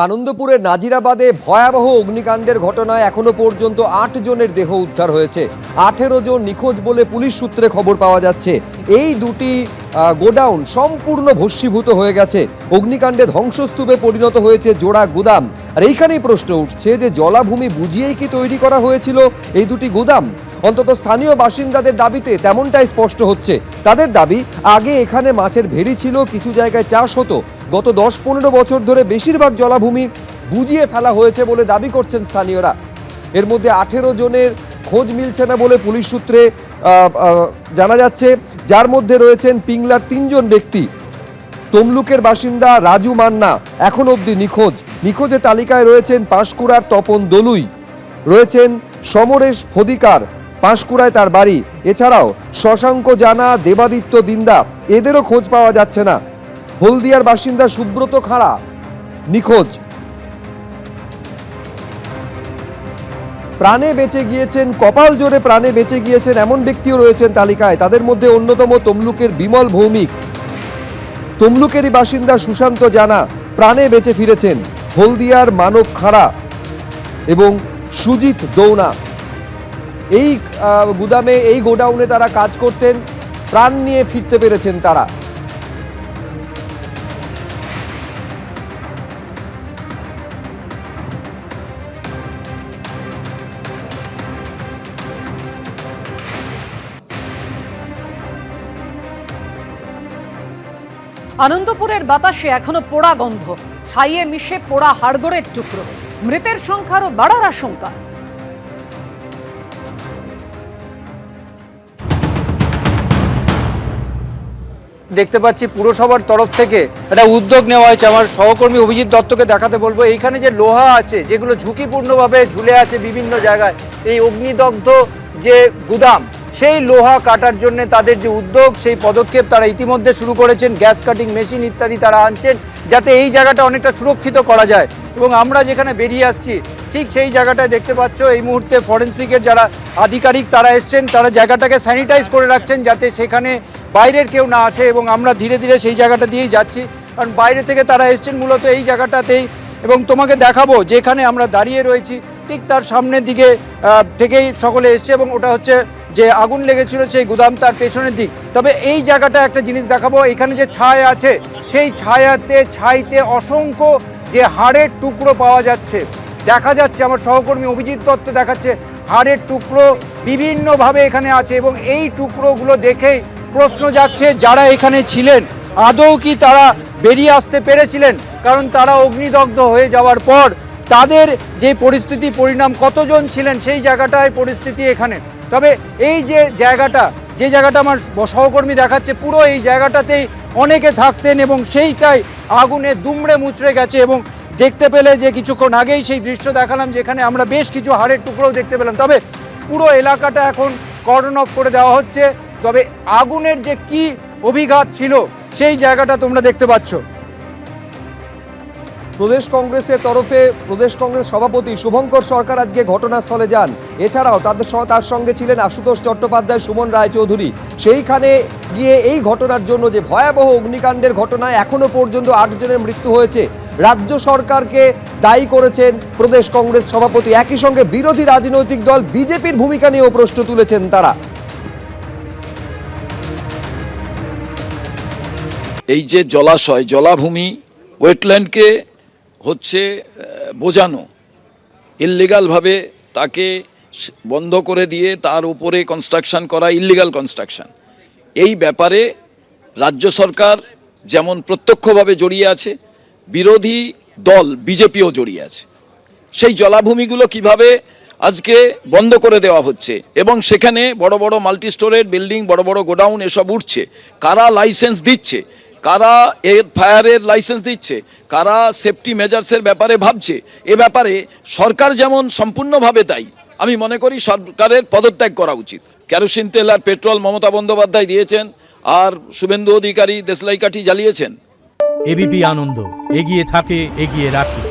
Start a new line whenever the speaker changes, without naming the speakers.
আনন্দপুরের নাজিরাবাদে ভয়াবহ অগ্নিকাণ্ডের ঘটনায় এখনো পর্যন্ত ৮ জনের দেহ উদ্ধার হয়েছে। ১৮ জন নিখোঁজ বলে পুলিশ সূত্রে খবর পাওয়া যাচ্ছে। এই দুটি গোডাউন সম্পূর্ণ ভস্মীভূত হয়ে গেছে। অগ্নিকাণ্ডে ধ্বংসস্তূপে পরিণত হয়েছে জোড়া গুদাম। আর এইখানেই প্রশ্ন উঠছে যে জলাভূমি বুঝিয়েই কি তৈরি করা হয়েছিল এই দুটি গুদাম? অন্তত স্থানীয় বাসিন্দাদের দাবিতে তেমনটাই স্পষ্ট হচ্ছে। তাদের দাবি, আগে এখানে মাছের ভেড়ি ছিল, কিছু জায়গায় চাষ হতো। গত ১০-১৫ বছর ধরে বেশিরভাগ জলাভূমি বুঝিয়ে ফেলা হয়েছে বলে দাবি করছেন স্থানীয়রা। এর মধ্যে ১৮ জনের খোঁজ মিলছে না বলে পুলিশ সূত্রে জানা যাচ্ছে, যার মধ্যে রয়েছেন পিংলার ৩ জন ব্যক্তি। তমলুকের বাসিন্দা রাজু মান্না এখন অবধি নিখোঁজ। নিখোঁজের তালিকায় রয়েছেন পাঁশকুড়ার তপন দলুই, রয়েছেন সমরেশ ফদিকার, পাঁশকুড়ায় তার বাড়ি। এছাড়াও শশাঙ্ক জানা, দেবাদিত্য দিন্দা, এদেরও খোঁজ পাওয়া যাচ্ছে না। হলদিয়ার বাসিন্দা সুব্রত খাঁড়া নিখোঁজ। প্রাণে বেঁচে গিয়েছেন, কপাল জোরে প্রাণে বেঁচে গিয়েছেন এমন ব্যক্তিও রয়েছেন তালিকায়। তাদের মধ্যে অন্যতম তমলুকের বিমল ভৌমিক। তমলুকেরই বাসিন্দা সুশান্ত জানা প্রাণে বেঁচে ফিরেছেন। হলদিয়ার মানব খাঁড়া এবং সুজিত দৌনা এই গুদামে, এই গোডাউনে তারা কাজ করতেন, প্রাণ নিয়ে ফিরতে পেরেছেন তারা।
আনন্দপুরের বাতাসে এখনো পোড়া গন্ধ, ছাইয়ে মিশে পোড়া হাড়গোড়ের টুকরো। মৃতের সংখ্যা আরো বাড়ার আশঙ্কা।
দেখতে পাচ্ছি পুরসভার তরফ থেকে একটা উদ্যোগ নেওয়া হয়েছে। আমার সহকর্মী অভিজিৎ দত্তকে দেখাতে বলবো, এইখানে যে লোহা আছে যেগুলো ঝুঁকিপূর্ণভাবে ঝুলে আছে বিভিন্ন জায়গায়, এই অগ্নিদগ্ধ যে গুদাম, সেই লোহা কাটার জন্য তাদের যে উদ্যোগ, সেই পদক্ষেপ তারা ইতিমধ্যে শুরু করেছেন। গ্যাস কাটিং মেশিন ইত্যাদি তারা আনছেন যাতে এই জায়গাটা অনেকটা সুরক্ষিত করা যায়। এবং আমরা যেখানে বেরিয়ে আসছি ঠিক সেই জায়গাটায় দেখতে পাচ্ছ এই মুহূর্তে ফরেন্সিকের যারা আধিকারিক তারা এসছেন, তারা জায়গাটাকে স্যানিটাইজ করে রাখছেন যাতে সেখানে বাইরের কেউ না আসে। এবং আমরা ধীরে ধীরে সেই জায়গাটা দিয়েই যাচ্ছি, কারণ বাইরে থেকে তারা এসছেন মূলত এই জায়গাটাতেই। এবং তোমাকে দেখাবো যেখানে আমরা দাঁড়িয়ে রয়েছি ঠিক তার সামনের দিকে থেকেই সকলে এসছে, এবং ওটা হচ্ছে যে আগুন লেগেছিল সেই গুদাম, তার পেছনের দিক। তবে এই জায়গাটা একটা জিনিস দেখাবো, এখানে যে ছায়া আছে সেই ছাইতে অসংখ্য যে হাড়ের টুকরো পাওয়া যাচ্ছে, দেখা যাচ্ছে। আমার সহকর্মী অভিজিৎ দত্ত দেখাচ্ছে হাড়ের টুকরো বিভিন্নভাবে এখানে আছে। এবং এই টুকরোগুলো দেখেই প্রশ্ন যাচ্ছে, যারা এখানে ছিলেন আদৌ কি তারা বেরিয়ে আসতে পেরেছিলেন? কারণ তারা অগ্নিদগ্ধ হয়ে যাওয়ার পর তাদের যে পরিস্থিতি, পরিণাম, কতজন ছিলেন সেই জায়গাটায় পরিস্থিতি এখানে। তবে এই যে জায়গাটা আমার সহকর্মী দেখাচ্ছে, পুরো এই জায়গাটাতেই অনেকে থাকতেন এবং সেইটাই আগুনে দুমড়ে মুচড়ে গেছে। এবং দেখতে পেলে যে কিছুক্ষণ আগেই সেই দৃশ্য দেখালাম যেখানে আমরা বেশ কিছু হাড়ের টুকরোও দেখতে পেলাম। তবে পুরো এলাকাটা এখন কর্ডন অফ করে দেওয়া হচ্ছে। তবে আগুনের যে কি অভিঘাত ছিল সেই জায়গাটা তোমরা দেখতে পাচ্ছ।
প্রদেশ কংগ্রেসের তরফে প্রদেশ কংগ্রেস সভাপতি শুভঙ্কর সরকার আজকে ঘটনাস্থলে যান। এছাড়াও তার সঙ্গে ছিলেন আশুতোষ চট্টোপাধ্যায়, সুমন রায়চৌধুরী। সেইখানে গিয়ে এই ঘটনার জন্য, যে ভয়াবহ অগ্নিকাণ্ডের ঘটনায় এখনো পর্যন্ত ৮ জনের মৃত্যু হয়েছে, রাজ্য সরকারকে দায়ী করেছেন প্রদেশ কংগ্রেস সভাপতি। একই সঙ্গে বিরোধী রাজনৈতিক দল বিজেপির ভূমিকা নিয়েও প্রশ্ন তুলেছেন তারা।
এই যে জলাশয়, জলাভূমি, ওয়েটল্যান্ডকে হচ্ছে বোঝানো, ইল্লিগালভাবে তাকে বন্ধ করে দিয়ে তার উপরে কনস্ট্রাকশন করা, ইল্লিগাল কনস্ট্রাকশন। এই ব্যাপারে রাজ্য সরকার যেমন প্রত্যক্ষভাবে জড়িয়ে আছে, বিরোধী দল বিজেপিও জড়িয়ে আছে। সেই জলাভূমিগুলো কিভাবে আজকে বন্ধ করে দেওয়া হচ্ছে এবং সেখানে বড় বড় মাল্টি স্টোরের বিল্ডিং, বড় বড় গোডাউন এসব উঠছে। কারা লাইসেন্স দিচ্ছে, কারা এর ফায়ারের লাইসেন্স দিচ্ছে, কারা সেফটি মেজার্সের ব্যাপারে ভাবছে, এ ব্যাপারে সরকার যেমন সম্পূর্ণভাবে দায়ী, আমি মনে করি সরকারের পদত্যাগ করা উচিত। কেরোসিন তেল আর পেট্রোল মমতা বন্দ্যোপাধ্যায় দিয়েছেন, আর শুভেন্দু অধিকারী দেশলাই কাঠি জ্বালিয়েছেন।
এবিপি আনন্দ, এগিয়ে থাকে, এগিয়ে রাখে।